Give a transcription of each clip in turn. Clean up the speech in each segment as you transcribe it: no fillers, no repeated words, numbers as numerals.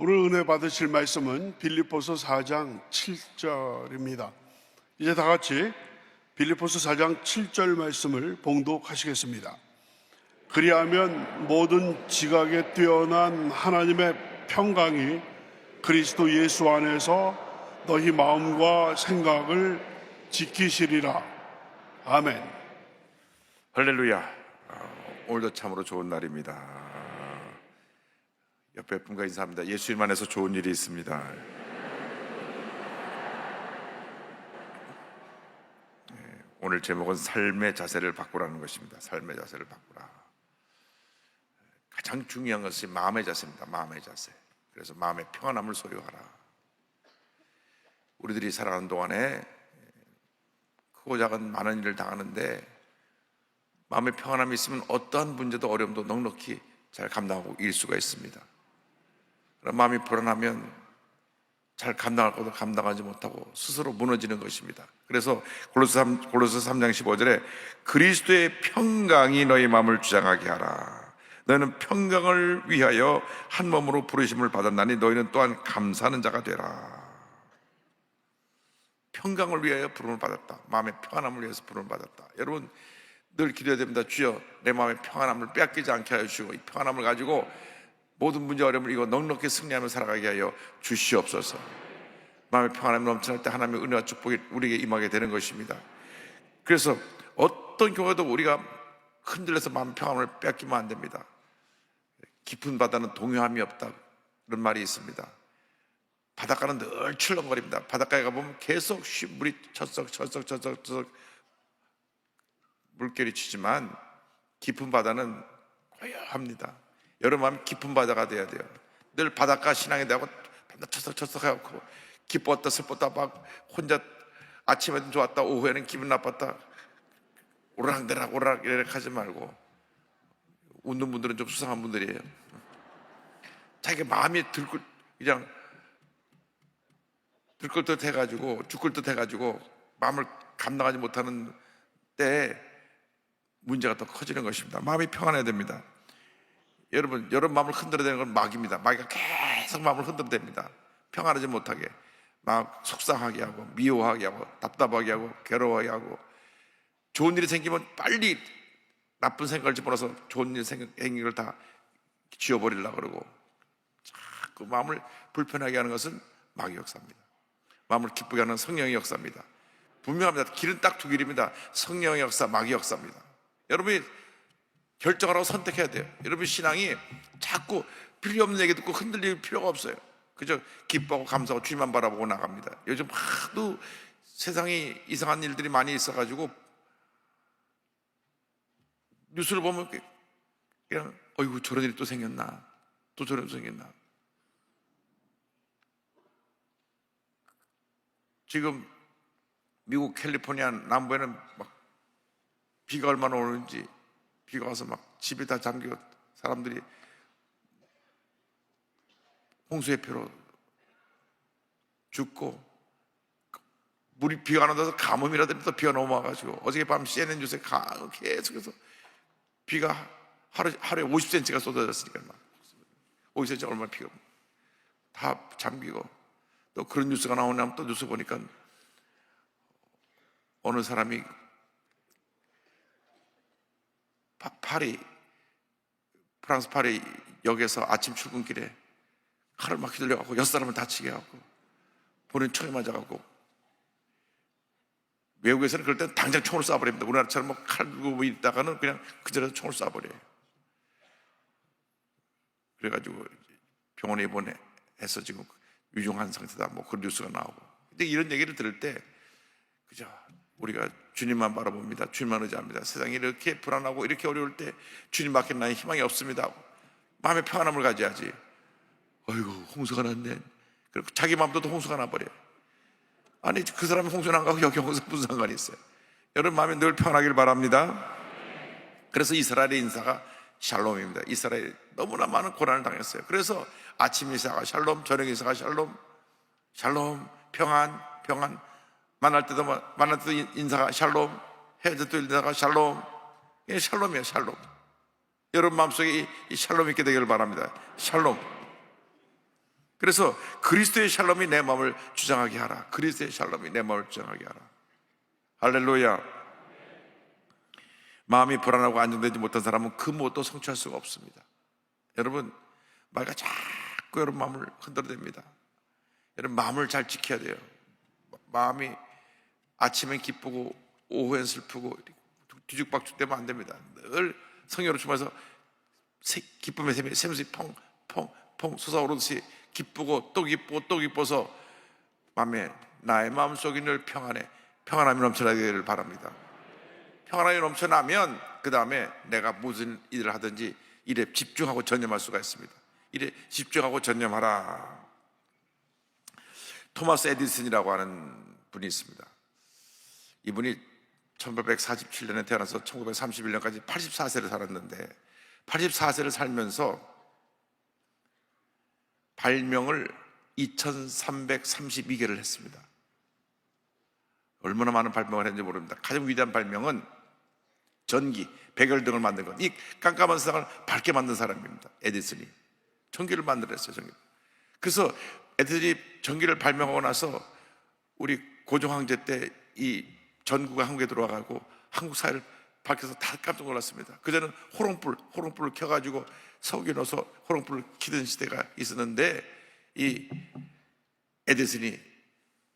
오늘 은혜 받으실 말씀은 빌립보서 4장 7절입니다. 이제 다 같이 빌립보서 4장 7절 말씀을 봉독하시겠습니다. 그리하면 모든 지각에 뛰어난 하나님의 평강이 그리스도 예수 안에서 너희 마음과 생각을 지키시리라. 아멘. 할렐루야. 오늘도 참으로 좋은 날입니다. 옆에 분과 인사합니다. 예수님 안에서 좋은 일이 있습니다. 오늘 제목은 삶의 자세를 바꾸라는 것입니다. 삶의 자세를 바꾸라. 가장 중요한 것이 마음의 자세입니다. 마음의 자세. 그래서 마음의 평안함을 소유하라. 우리들이 살아가는 동안에 크고 작은 많은 일을 당하는데 마음의 평안함이 있으면 어떠한 문제도 어려움도 넉넉히 잘 감당하고 이길 수가 있습니다. 그럼 마음이 불안하면 잘 감당할 것도 감당하지 못하고 스스로 무너지는 것입니다. 그래서 골로새 3장 15절에 그리스도의 평강이 너희 마음을 주장하게 하라. 너희는 평강을 위하여 한 몸으로 부르심을 받았나니 너희는 또한 감사하는 자가 되라. 평강을 위하여 부름을 받았다. 마음의 평안함을 위해서 부름을 받았다. 여러분 늘 기도해야 됩니다. 주여 내 마음의 평안함을 빼앗기지 않게 하여 주시고 이 평안함을 가지고 모든 문제 어려움을 이거 넉넉히 승리하며 살아가게 하여 주시옵소서. 마음의 평안함이 넘쳐날 때 하나님의 은혜와 축복이 우리에게 임하게 되는 것입니다. 그래서 어떤 경우에도 우리가 흔들려서 마음의 평안을 빼앗기면 안 됩니다. 깊은 바다는 동요함이 없다 그런 말이 있습니다. 바닷가는 늘 출렁거립니다. 바닷가에 가보면 계속 물이 철썩 물결이 치지만 깊은 바다는 고요합니다. 여러분 마음 깊은 바다가 돼야 돼요. 늘 바닷가 신앙에 대하고 철썩해갖고 기뻤다 슬펐다 막 혼자 아침에는 좋았다 오후에는 기분 나빴다 오르락내락 오르락내락 하지 말고 웃는 분들은 좀 수상한 분들이에요. 자기 마음이 그냥 들끓 듯 해가지고 죽을 듯 해가지고 마음을 감당하지 못하는 때에 문제가 더 커지는 것입니다. 마음이 평안해야 됩니다. 여러분 마음을 흔들어대는 건 마귀입니다. 마귀가 계속 마음을 흔들어댑니다. 평안하지 못하게 막 속상하게 하고 미워하게 하고 답답하게 하고 괴로워하게 하고 좋은 일이 생기면 빨리 나쁜 생각을 집어넣어서 좋은 일 생긴 걸 다 지워버리려고 그러고 자꾸 마음을 불편하게 하는 것은 마귀 역사입니다. 마음을 기쁘게 하는 성령의 역사입니다. 분명합니다. 길은 딱 두 길입니다. 성령의 역사, 마귀 역사입니다. 여러분이 결정하라고 선택해야 돼요. 여러분 신앙이 자꾸 필요 없는 얘기 듣고 흔들릴 필요가 없어요. 그저 기뻐하고 감사하고 주님만 바라보고 나갑니다. 요즘 하도 세상이 이상한 일들이 많이 있어가지고 뉴스를 보면 그냥 어이구 저런 일이 또 생겼나 또 저런 일이 생겼나. 지금 미국 캘리포니아 남부에는 막 비가 얼마나 오는지 비가 와서 막 집이 다 잠겨 사람들이 홍수의 피로 죽고 물이 비가 안 와서 가뭄이라든지 또 비가 넘어와가지고 어저께밤 CNN 뉴스에 계속해서 비가 하루에 50cm가 쏟아졌으니까 막 50cm 얼마나 비가 다 잠기고 또 그런 뉴스가 나오냐면 또 뉴스 보니까 어느 사람이 프랑스 파리 역에서 아침 출근길에 칼을 막 휘둘려갖고 6사람을 다치게 하고 본인 총에 맞아갖고 외국에서는 그럴 땐 당장 총을 쏴버립니다. 우리나라처럼 뭐 칼 들고 있다가는 그냥 그 자리에서 총을 쏴버려요. 그래가지고 병원에 입원해서 지금 위중한 상태다 뭐 그런 뉴스가 나오고. 근데 이런 얘기를 들을 때 그죠? 우리가 주님만 바라봅니다. 주님만 의지합니다. 세상이 이렇게 불안하고 이렇게 어려울 때 주님밖에 나의 희망이 없습니다. 마음의 평안함을 가져야지. 어이구 홍수가 났네. 그리고 자기 마음도 홍수가 나버려요. 아니 그 사람이 홍수 난 거하고 여기 홍수가 무슨 상관이 있어요. 여러분 마음이 늘 평안하길 바랍니다. 그래서 이스라엘의 인사가 샬롬입니다. 이스라엘이 너무나 많은 고난을 당했어요. 그래서 아침 인사가 샬롬, 저녁 인사가 샬롬, 샬롬, 평안 만날 때도 인사가 샬롬, 헤어질 때도 인사가 샬롬. 이게 샬롬이에요, 샬롬. 여러분 마음속에 이 샬롬 있게 되기를 바랍니다. 샬롬. 그래서 그리스도의 샬롬이 내 마음을 주장하게 하라. 그리스도의 샬롬이 내 마음을 주장하게 하라. 할렐루야. 마음이 불안하고 안정되지 못한 사람은 그 무엇도 성취할 수가 없습니다. 여러분, 말과 자꾸 여러분 마음을 흔들어댑니다. 여러분, 마음을 잘 지켜야 돼요. 마음이 아침엔 기쁘고 오후엔 슬프고 뒤죽박죽되면 안 됩니다. 늘 성령으로 충만해서 기쁨의 샘이 펑펑펑 솟아오르듯이 기쁘고 또 기쁘고 또 기뻐서 마음에 나의 마음속이 늘 평안함이 넘쳐나기를 바랍니다. 평안함이 넘쳐나면 그 다음에 내가 무슨 일을 하든지 일에 집중하고 전념할 수가 있습니다. 일에 집중하고 전념하라. 토마스 에디슨이라고 하는 분이 있습니다. 이분이 1847년에 태어나서 1931년까지 84세를 살았는데 84세를 살면서 발명을 2332개를 했습니다. 얼마나 많은 발명을 했는지 모릅니다. 가장 위대한 발명은 전기, 백열등을 만든 것. 이 깜깜한 세상을 밝게 만든 사람입니다. 에디슨이 전기를 만들었어요. 전기. 그래서 에디슨이 전기를 발명하고 나서 우리 고종 황제 때 이 전구가 한국에 들어와가고 한국 사회를 밝혀서 다 깜짝 놀랐습니다. 그전에는 호롱불을 켜가지고 석유 넣어서 호롱불을 켜던 시대가 있었는데 이 에디슨이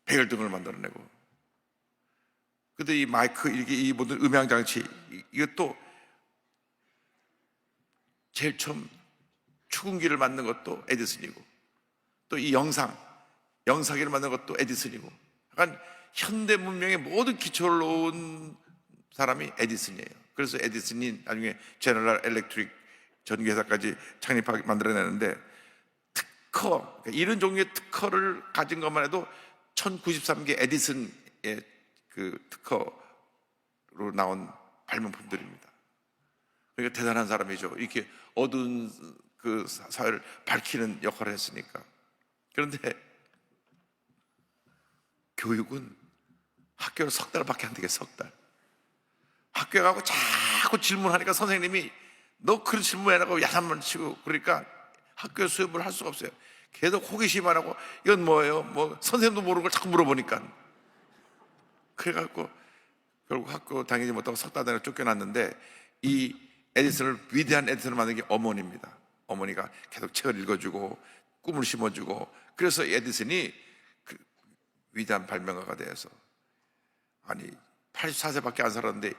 백열등을 만들어내고, 근데 이 마이크, 이 모든 음향 장치, 이것도 제일 처음 축음기를 만든 것도 에디슨이고, 또 이 영상기를 만든 것도 에디슨이고, 약간 현대 문명의 모든 기초를 놓은 사람이 에디슨이에요. 그래서 에디슨이 나중에 제너럴 일렉트릭 전기회사까지 만들어내는데, 특허, 그러니까 이런 종류의 특허를 가진 것만 해도 1093개 에디슨의 그 특허로 나온 발명품들입니다. 그러니까 대단한 사람이죠. 이렇게 어두운 그 사회를 밝히는 역할을 했으니까. 그런데 교육은 학교를 석 달밖에 안 되게, 석 달. 학교에 가고 자꾸 질문하니까 선생님이 너 그런 질문 해라고 야단만 치고, 그러니까 학교 수업을 할 수가 없어요. 계속 호기심만 하고 이건 뭐예요? 뭐 선생님도 모르는 걸 자꾸 물어보니까. 그래갖고 결국 학교 다니지 못하고 석 달 다니고 쫓겨났는데, 이 에디슨을, 위대한 에디슨을 만든 게 어머니입니다. 어머니가 계속 책을 읽어주고 꿈을 심어주고, 그래서 에디슨이 그 위대한 발명가가 되어서, 아니 84세밖에 안 살았는데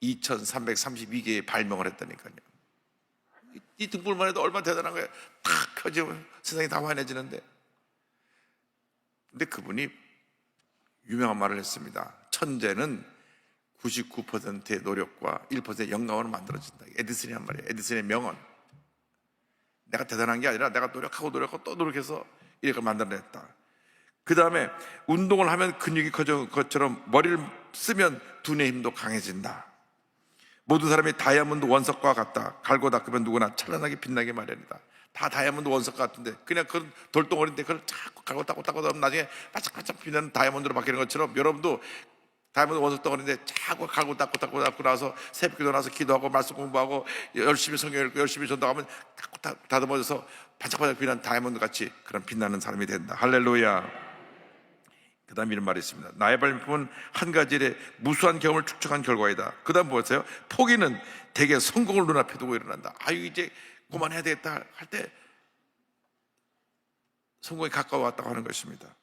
2332개의 발명을 했다니까요. 이 등불만 해도 얼마나 대단한 거예요. 탁 켜지면 세상이 다 환해지는데. 근데 그분이 유명한 말을 했습니다. 천재는 99%의 노력과 1%의 영감으로 만들어진다. 에디슨이 한 말이에요. 에디슨의 명언. 내가 대단한 게 아니라 내가 노력하고 또 노력해서 이걸 만들어냈다. 그 다음에 운동을 하면 근육이 커지는 것처럼 머리를 쓰면 두뇌 힘도 강해진다. 모든 사람이 다이아몬드 원석과 같다. 갈고 닦으면 누구나 찬란하게 빛나게 마련이다. 다 다이아몬드 원석 같은데 그냥 그런 돌덩어리인데 그걸 자꾸 갈고 닦고 하면 나중에 반짝반짝 빛나는 다이아몬드로 바뀌는 것처럼, 여러분도 다이아몬드 원석 덩어리인데 자꾸 갈고 닦고 나서 새벽에 일어나서 기도하고 말씀 공부하고 열심히 성경 읽고 열심히 전도하면 다듬어져서 반짝반짝 빛나는 다이아몬드 같이 그런 빛나는 사람이 된다. 할렐루야. 그 다음 이런 말이 있습니다. 나의 발명품은 한 가지 일에 무수한 경험을 축적한 결과이다. 그 다음 뭐였어요? 포기는 대개 성공을 눈앞에 두고 일어난다. 아유, 이제 그만해야 되겠다 할 때 성공에 가까워왔다고 하는 것입니다.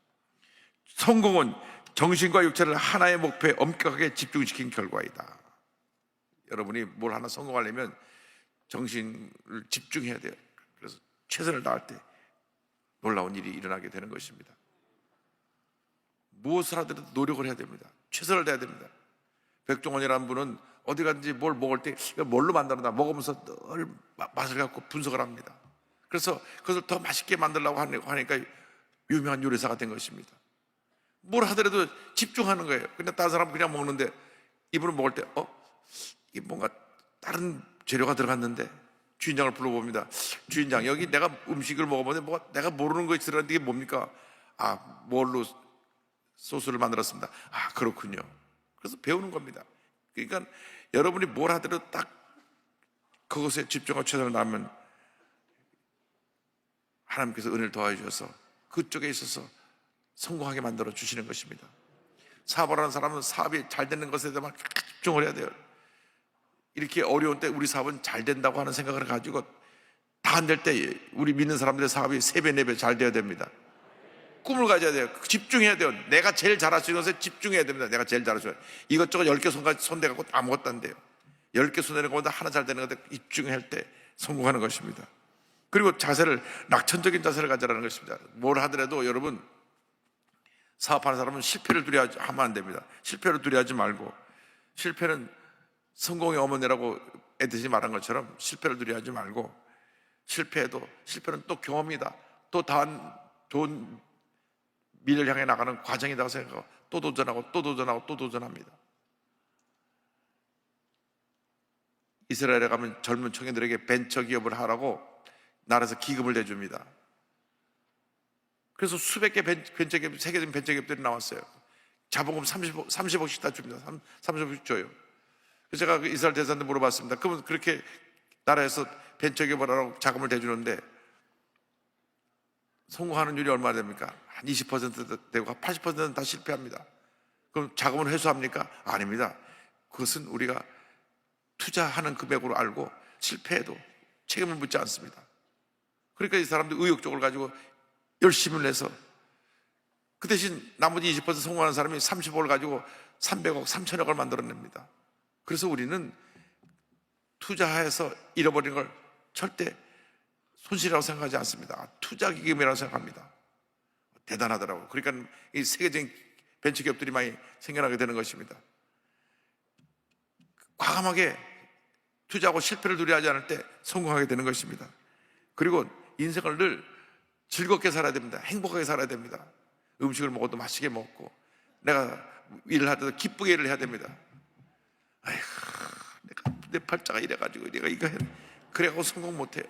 성공은 정신과 육체를 하나의 목표에 엄격하게 집중시킨 결과이다. 여러분이 뭘 하나 성공하려면 정신을 집중해야 돼요. 그래서 최선을 다할 때 놀라운 일이 일어나게 되는 것입니다. 무엇을 하더라도 노력을 해야 됩니다. 최선을 다해야 됩니다. 백종원이라는 분은 어디 가든지 뭘 먹을 때 뭘로 만들었나 먹으면서 늘 맛을 갖고 분석을 합니다. 그래서 그것을 더 맛있게 만들려고 하니까 유명한 요리사가 된 것입니다. 뭘 하더라도 집중하는 거예요. 근데 다른 사람은 그냥 먹는데, 이분은 먹을 때 이 뭔가 다른 재료가 들어갔는데 주인장을 불러봅니다. 주인장, 여기 내가 음식을 먹어보는데 뭐가 내가 모르는 것이 들어갔는데 이게 뭡니까? 아, 뭘로 소스를 만들었습니다. 아, 그렇군요. 그래서 배우는 겁니다. 그러니까 여러분이 뭘 하더라도 딱 그것에 집중하고 최선을 다하면 하나님께서 은혜를 더해 주셔서 그쪽에 있어서 성공하게 만들어 주시는 것입니다. 사업을 하는 사람은 사업이 잘 되는 것에 대해서 집중을 해야 돼요. 이렇게 어려운 때 우리 사업은 잘 된다고 하는 생각을 가지고 다 안 될 때 우리 믿는 사람들의 사업이 3배, 4배 잘 돼야 됩니다. 꿈을 가져야 돼요. 집중해야 돼요. 내가 제일 잘할 수 있는 것에 집중해야 됩니다. 내가 제일 잘할 수 있는 이것저것 10개 손대갖고 아무것도 안 돼요. 10개 손대는 것보다 하나 잘 되는 것에 집중할 때 성공하는 것입니다. 그리고 자세를, 낙천적인 자세를 가져라는 것입니다. 뭘 하더라도 여러분, 사업하는 사람은 실패를 두려워하면 안 됩니다. 실패를 두려워하지 말고, 실패는 성공의 어머니라고 애드시 말한 것처럼 실패를 두려워하지 말고, 실패는 또 경험이다, 또 다음 좋은 미래를 향해 나가는 과정이라고 생각하고 또 도전하고 또 도전하고 또 도전합니다. 이스라엘에 가면 젊은 청년들에게 벤처 기업을 하라고 나라에서 기금을 내줍니다. 그래서 수백 개 벤처 기업, 세계적인 벤처 기업들이 나왔어요. 자본금 30억씩 다 줍니다. 30억씩 줘요. 그래서 제가 이스라엘 대사한테 물어봤습니다. 그러면 그렇게 나라에서 벤처 기업을 하라고 자금을 대주는데 성공하는 율이 얼마나 됩니까? 한 20% 되고 80%는 다 실패합니다. 그럼 자금을 회수합니까? 아닙니다. 그것은 우리가 투자하는 금액으로 알고 실패해도 책임을 묻지 않습니다. 그러니까 이 사람들 의욕적으로 가지고 열심히 해서 그 대신 나머지 20% 성공하는 사람이 30억을 가지고 300억, 3천억을 만들어냅니다. 그래서 우리는 투자해서 잃어버린 걸 절대 손실이라고 생각하지 않습니다. 투자 기금이라고 생각합니다. 대단하더라고요. 그러니까 이 세계적인 벤처 기업들이 많이 생겨나게 되는 것입니다. 과감하게 투자하고 실패를 두려워하지 않을 때 성공하게 되는 것입니다. 그리고 인생을 늘 즐겁게 살아야 됩니다. 행복하게 살아야 됩니다. 음식을 먹어도 맛있게 먹고, 내가 일을 하더라도 기쁘게 일을 해야 됩니다. 아이고, 내 팔자가 이래가지고 내가 이거 해, 그래갖고 성공 못해.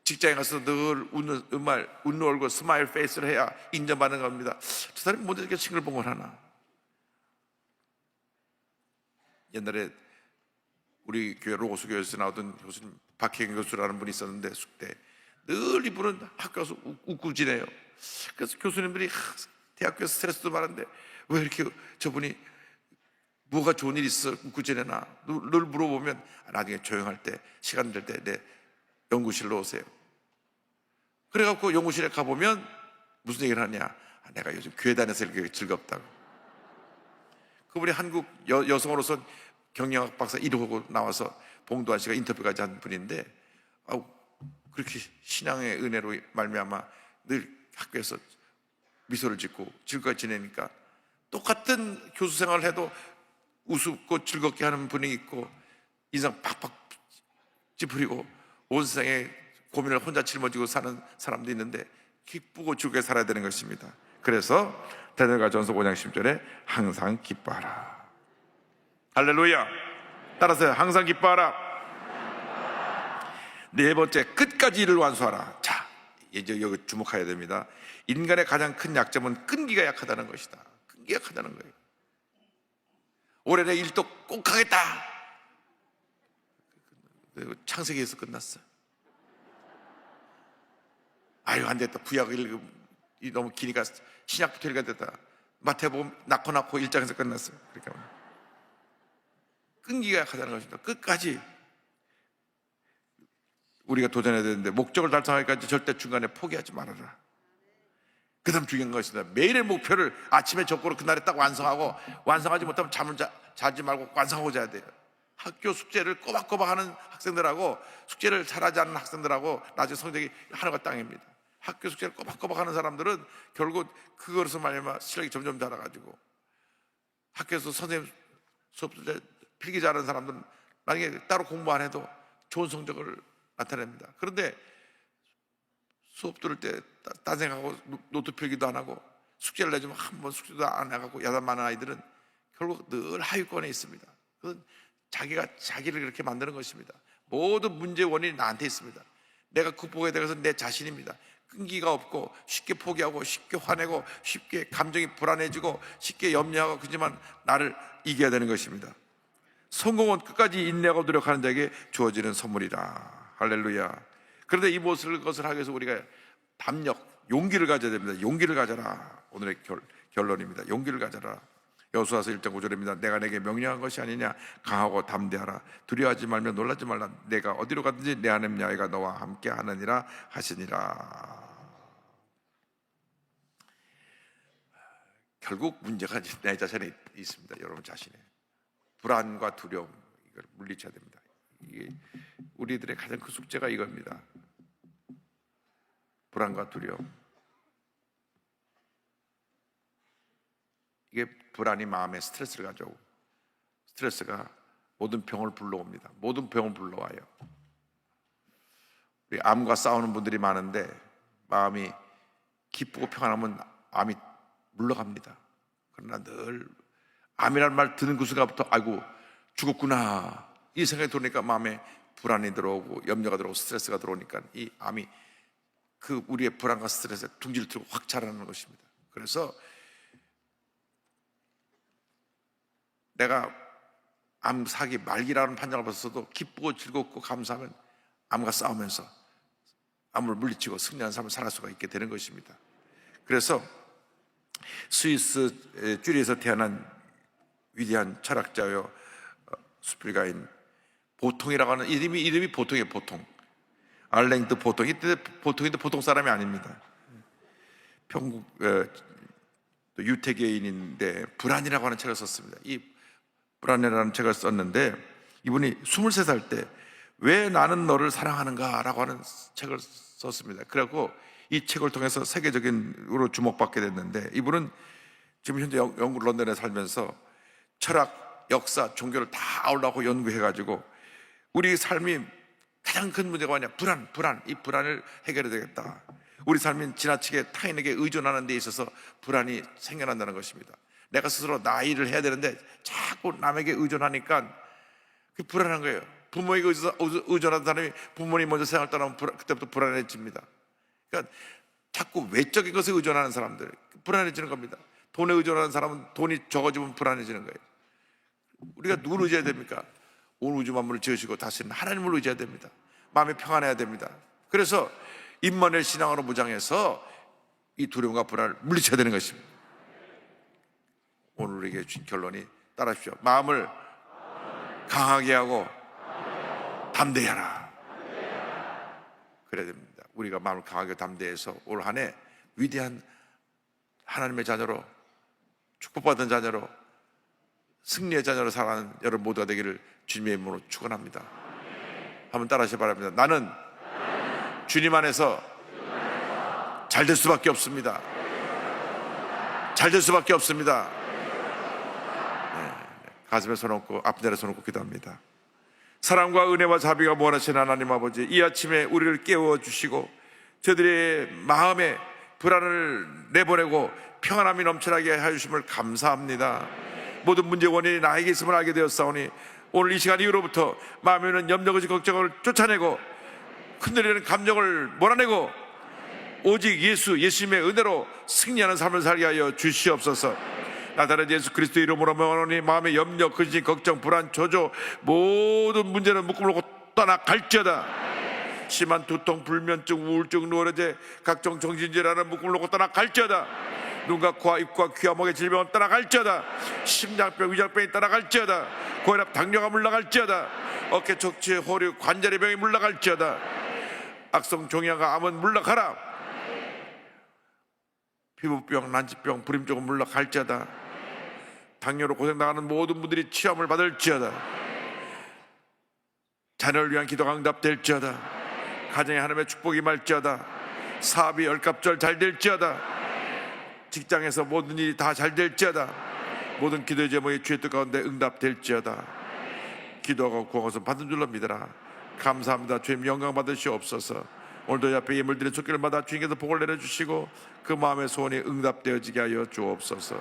직장에 가서 늘 웃는 얼굴, 스마일 페이스를 해야 인정받는 겁니다. 저 사람이 뭐 이렇게 싱글벙글 하나. 옛날에 우리 교회 로고수교에서 나오던 교수님 박혜경 교수라는 분이 있었는데, 숙대 늘 이분은 학교 가서 웃고 지내요. 그래서 교수님들이 대학교에서 스트레스도 많은데 왜 이렇게 저분이 뭐가 좋은 일 있어 웃고 지내나 늘 물어보면, 나중에 조용할 때 시간 될 때 내 연구실로 오세요. 그래갖고 연구실에 가보면 무슨 얘기를 하냐, 내가 요즘 교회 다녀서 이렇게 즐겁다고. 그분이 한국 여성으로서 경영학 박사 1호고 나와서 봉도환 씨가 인터뷰까지 한 분인데, 그렇게 신앙의 은혜로 말미암아 늘 학교에서 미소를 짓고 즐겁게 지내니까, 똑같은 교수 생활을 해도 우습고 즐겁게 하는 분이 있고, 인상 팍팍 찌푸리고 온 세상에 고민을 혼자 짊어지고 사는 사람도 있는데, 기쁘고 즐겁게 살아야 되는 것입니다. 그래서 데살로니가전서 5장 10절에 항상 기뻐하라. 할렐루야. 따라서 항상 기뻐하라. 네 번째, 끝까지 일을 완수하라. 자, 이제 여기 주목해야 됩니다. 인간의 가장 큰 약점은 끈기가 약하다는 것이다. 끈기가 약하다는 거예요. 올해 내 일도 꼭 하겠다. 창세기에서 끝났어. 아유, 안 됐다. 구약을 너무 기니까 신약부터 읽어야 됐다. 마태복음 낳고 1장에서 끝났어요. 그러니까 끈기가 약하다는 것입니다. 끝까지 우리가 도전해야 되는데, 목적을 달성하기까지 절대 중간에 포기하지 말아라. 그 다음 중요한 것입니다. 매일의 목표를 아침에 적고로 그날에 딱 완성하고, 완성하지 못하면 잠을 자지 말고 완성하고 자야 돼요. 학교 숙제를 꼬박꼬박 하는 학생들하고 숙제를 잘하지 않는 학생들하고 나중에 성적이 하나가 땅입니다. 학교 숙제를 꼬박꼬박 하는 사람들은 결국 그것으로 말미암아 실력이 점점 자라가지고, 학교에서 선생님 수업 필기 잘하는 사람들은 나중에 따로 공부 안 해도 좋은 성적을 나타냅니다. 그런데 수업 들을 때 딴 생각하고 노트 필기도 안 하고 숙제를 내주면 한 번 숙제도 안 해갖고 야단 많은 아이들은 결국 늘 하위권에 있습니다. 그건 자기가 자기를 그렇게 만드는 것입니다. 모든 문제의 원인이 나한테 있습니다. 내가 극복해야 되는 것은 내 자신입니다. 끈기가 없고 쉽게 포기하고 쉽게 화내고 쉽게 감정이 불안해지고 쉽게 염려하고, 그렇지만 나를 이겨야 되는 것입니다. 성공은 끝까지 인내하고 노력하는 자에게 주어지는 선물이다. 할렐루야. 그런데 이 것을 하기 위해서 우리가 담력, 용기를 가져야 됩니다. 용기를 가져라. 오늘의 결론입니다. 용기를 가져라. 여호수아서 1장 9절입니다. 내가 내게 명령한 것이 아니냐. 강하고 담대하라. 두려워하지 말며 놀라지 말라. 내가 어디로 가든지 내 하나님 야훼가 너와 함께 하느니라 하시니라. 결국 문제가 내 자신에 있습니다. 여러분 자신에. 불안과 두려움, 이걸 물리쳐야 됩니다. 이게 우리들의 가장 큰 숙제가 이겁니다. 불안과 두려움. 이게 불안이 마음에 스트레스를 가져오고, 스트레스가 모든 병을 불러옵니다. 모든 병을 불러와요. 우리 암과 싸우는 분들이 많은데 마음이 기쁘고 평안하면 암이 물러갑니다. 그러나 늘 암이라는 말 듣는 그 순간부터 아이고 죽었구나 이 생각이 들으니까 마음에 불안이 들어오고 염려가 들어오고 스트레스가 들어오니까 이 암이 그 우리의 불안과 스트레스에 둥지를 틀고 확 자라는 것입니다. 그래서 내가 암 사기 말기라는 판정을 받았어도 기쁘고 즐겁고 감사하면 암과 싸우면서 암을 물리치고 승리하는 삶을 살 수가 있게 되는 것입니다. 그래서 스위스 쭈리에서 태어난 위대한 철학자요 수필가인 보통이라고 하는 이름이 보통이에요. 보통. 알랭드 보통. 이때 보통인데 보통 사람이 아닙니다. 평국 유태계인인데 불안이라고 하는 책을 썼습니다. 이 불안이라는 책을 썼는데 이분이 23살 때 왜 나는 너를 사랑하는가 라고 하는 책을 썼습니다. 그래갖고 이 책을 통해서 세계적인으로 주목받게 됐는데 이분은 지금 현재 영국 런던에 살면서 철학, 역사, 종교를 다 아우르고 연구해가지고 우리 삶이 가장 큰 문제가 뭐냐? 불안. 이 불안을 해결해야 되겠다. 우리 삶은 지나치게 타인에게 의존하는 데 있어서 불안이 생겨난다는 것입니다. 내가 스스로 나 일을 해야 되는데 자꾸 남에게 의존하니까 그게 불안한 거예요. 부모에게 의존하던 사람이 부모님 먼저 생활 떠나면 그때부터 불안해집니다. 그러니까 자꾸 외적인 것에 의존하는 사람들 불안해지는 겁니다. 돈에 의존하는 사람은 돈이 적어지면 불안해지는 거예요. 우리가 누구를 의지해야 됩니까? 온 우주 만물을 지으시고 다스리는 하나님을 의지해야 됩니다. 마음이 평안해야 됩니다. 그래서 임마누엘 신앙으로 무장해서 이 두려움과 불안을 물리쳐야 되는 것입니다. 오늘 우리에게 주신 결론이 따라하십시오. 마음을 강하게 하고 담대히 하라. 그래야 됩니다. 우리가 마음을 강하게 담대해서 올 한 해 위대한 하나님의 자녀로 축복받은 자녀로 승리의 자녀로 살아가는 여러분 모두가 되기를 주님의 이름으로 축원합니다. 한번 따라하시기 바랍니다. 나는 주님 안에서 잘 될 수밖에 없습니다. 잘 될 수밖에 없습니다. 가슴에 손 얹고 앞자리에 손 얹고 기도합니다. 사랑과 은혜와 자비가 무한하신 하나님 아버지, 이 아침에 우리를 깨워주시고 저들의 마음에 불안을 내보내고 평안함이 넘쳐나게 하주심을 감사합니다. 모든 문제의 원인이 나에게 있음을 알게 되었사오니 오늘 이 시간 이후로부터 마음에 있는 염려거지 걱정을 쫓아내고 흔들리는 감정을 몰아내고 오직 예수님의 은혜로 승리하는 삶을 살게 하여 주시옵소서. 나타난 예수 그리스도 이름으로 명하노니 마음의 염려, 근심, 걱정, 불안, 조조 모든 문제는 묶음을 놓고 떠나갈지어다. 심한 두통, 불면증, 우울증, 노화제, 각종 정신질환은 묶음을 놓고 떠나갈지어다. 눈과 코와 입과 귀와 목의 질병은 떠나갈지어다. 심장병, 위장병이 떠나갈지어다. 고혈압, 당뇨가 물러갈지어다. 어깨 척추, 허리, 관절의 병이 물러갈지어다. 악성 종양과 암은 물러가라. 피부병, 난치병, 불임증은 물러갈지어다. 당뇨로 고생당하는 모든 분들이 치유함을 받을지어다. 자녀를 위한 기도가 응답될지어다. 가정에 하나님의 축복이 임할지어다. 사업이 열갑절 잘 될지어다. 직장에서 모든 일이 다 잘 될지어다. 모든 기도의 제목이 주의 뜻 가운데 응답될지어다. 기도하고 구하고서 받은 줄로 믿어라. 감사합니다. 주님 영광 받으시옵소서. 오늘도 옆에 예물 드린 촛길마다 주님께서 복을 내려주시고 그 마음의 소원이 응답되어지게 하여 주옵소서.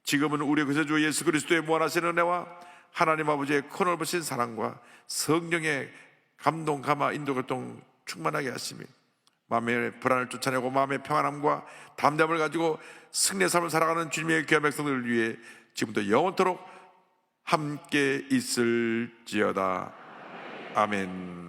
지금은 우리 구세주 예수 그리스도의 무한하신 은혜와 하나님 아버지의 크넓으신 사랑과 성령의 감동, 감화, 인도, 교통 충만하게 하시며 마음의 불안을 쫓아내고 마음의 평안함과 담대함을 가지고 승리의 삶을 살아가는 주님의 귀한 백성들을 위해 지금부터 영원토록 함께 있을지어다. 아멘.